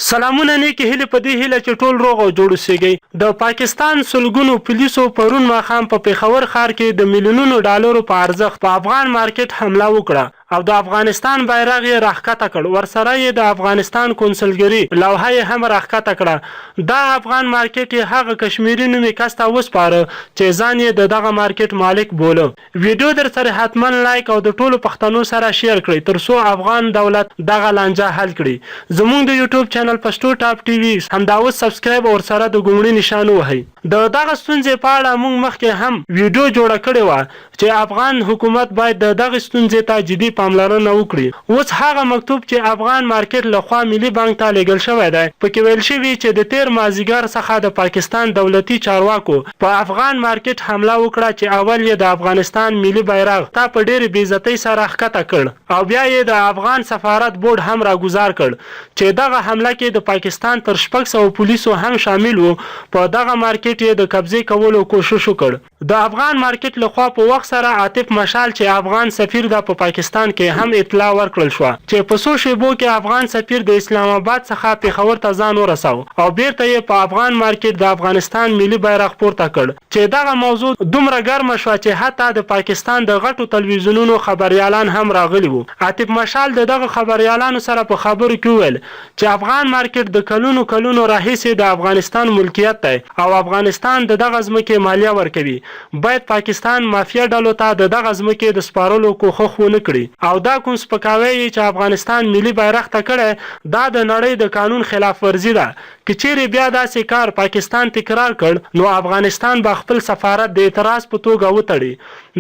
سلامونه نیکی هیله په دې هیله چې ټول روغ او جوړ اوسئ. د پاکستان سلګونو پولیسو پرون ماښام په پېښور ښار کې د میلیونونو ډالرو په ارزښت په افغان مارکیټ حمله وکړه او د افغانستان بیرغ یې راښکته کړ. ورسره یې د افغانستان کونسلګري لوحه یې هم راښکته کړه. دا افغان مارکیټ یې هغه کشمیري نومي کس ته وسپاره چې ځان یې د دغه مارکیټ مالک بوله. ویډیو در سره حتما لایک او د ټولو پښتنو سره شیر کړئ ترڅو افغان دولت دغه لانجه حل کړي. زموږ د یوټیوب چینل پښتو ټاپ ټي وي همدا اوس سبسکرایب او سره د ګونګړي نشان ووهئ. د دغه ستونزې په اړه موږ مخکې هم ویډیو جوړه کړې وه چې افغان حکومت باید د دغه ستونزې ته جدي پاملرنه وکړي. اوس هغه مکتوب چې افغان مارکیټ لخوا ملي بانک ته لیږل شوی دی پکې ویل شوي چې د تیر مازدیګر څخه د پاکستان دولتي چارواکو په افغان مارکیټ حمله وکړه چې اول یې د افغانستان ملي بیرغ ته په ډېرې بې عزتۍ سره ښکته کړ او بیا یې د افغان سفارت بورډ هم راګوزار کړ چې دغه حمله کې د پاکستان تر 600 پولیسو هم شامل وو. په دغه مارکیټ یې د قبضې کولو کوشش وکړ. د افغان مارکیټ لخوا په وخت سره عاطف مشال چې افغان سفیر ده په پاکستان کې هم اطلاع ورکړل شوه چې په څو شیبو کې افغان سفیر د اسلام آباد څخه پېښور ته ځان ورساو او بیرته یې په افغان مارکیټ د افغانستان ملي بیرغ پورته کړ چې دغه موضوع دومره ګرمه شوه چې حتی د پاکستان د غټو تلویزیونونو خبریالان هم راغلي وو. عاطف مشال دغه خبریالانو سره په خبرو کې وویل چې افغان مارکیټ د کلونو راهیسې د افغانستان ملکیت دی او افغانستان د دغه ځمکې مالیه ورکوي. باید پاکستان مافیا ډلو ته د دغه ځمکې د سپارلو کوښښ ونه کړي او دا کوم سپکاوی چې افغانستان ملي بیرغ ته کړی دا د نړۍ د قانون خلاف ورزي ده. که چیرې بیا داسې کار پاکستان تکرار کړ نو افغانستان به خپل سفارت د اعتراض په توګه وتړي.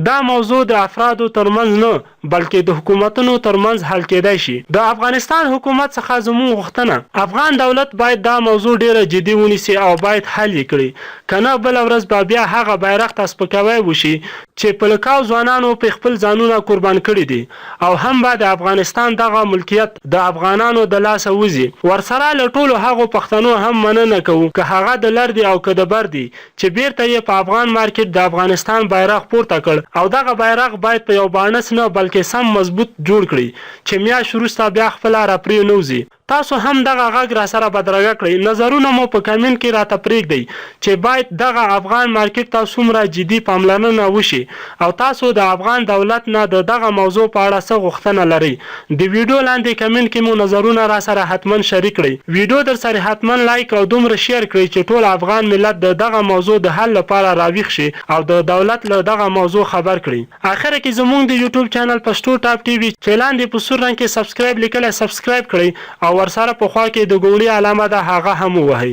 دا موضوع د افرادو ترمنځ نه بلکې د حکومتونو ترمنځ حل کېدای شي. د افغانستان حکومت څخه زموږ غوښتنه افغان دولت باید دا موضوع ډیره جدي ونیسي او باید حل یې کړي کنه بله ورځ به بیا هغه بیرغ ته سپکاوی وشي چې په لکاو ځوانانو په خپل ځانونه قربان کړي دي او هم به د افغانستان دغه ملکیت د افغانانو د لاسه وځي. ورسره له ټولو هغو پښتنو هم مننه کوو که هغه د لر دي او که د بر دي چې بیرته یې په افغان مارکیټ د افغانستان بیرغ پورته کړ او دغه بیرغ باید په یو بانس نه بلکې سم مضبوط جوړ کړي چې میاشت وروسته بیا خپله راپرې نوځي. تاسو هم دغه غږ را سره بدرګه کړئ. نظرونه مو په کمنټ کې راته پرېږدئ چې باید دغه افغان مارکیټ ته څومره جدي پاملرنه وشي او تاسو د افغان دولت نه د دغه موضوع په اړه څه غوښتنه لرئ. د ویډیو لاندې کمنټ کې مو نظرونه را سره حتما شریک کړئ. ویډیو در سره حتما لایک او دومره شیر کړئ چې ټول افغان ملت د دغه موضوع د حل لپاره راویښ شي او د دولت له دغه موضوع خبر کړي. اخر کې زموږ د یوټیوب چینل پښتو ټاپ ټي وي چې لاندې په سور رنګ کې سبسکرایب لیکلی سبسکرایب کړئ او ورسره په خوا کې د ګونګړي علامه ده هغه هم ووهئ.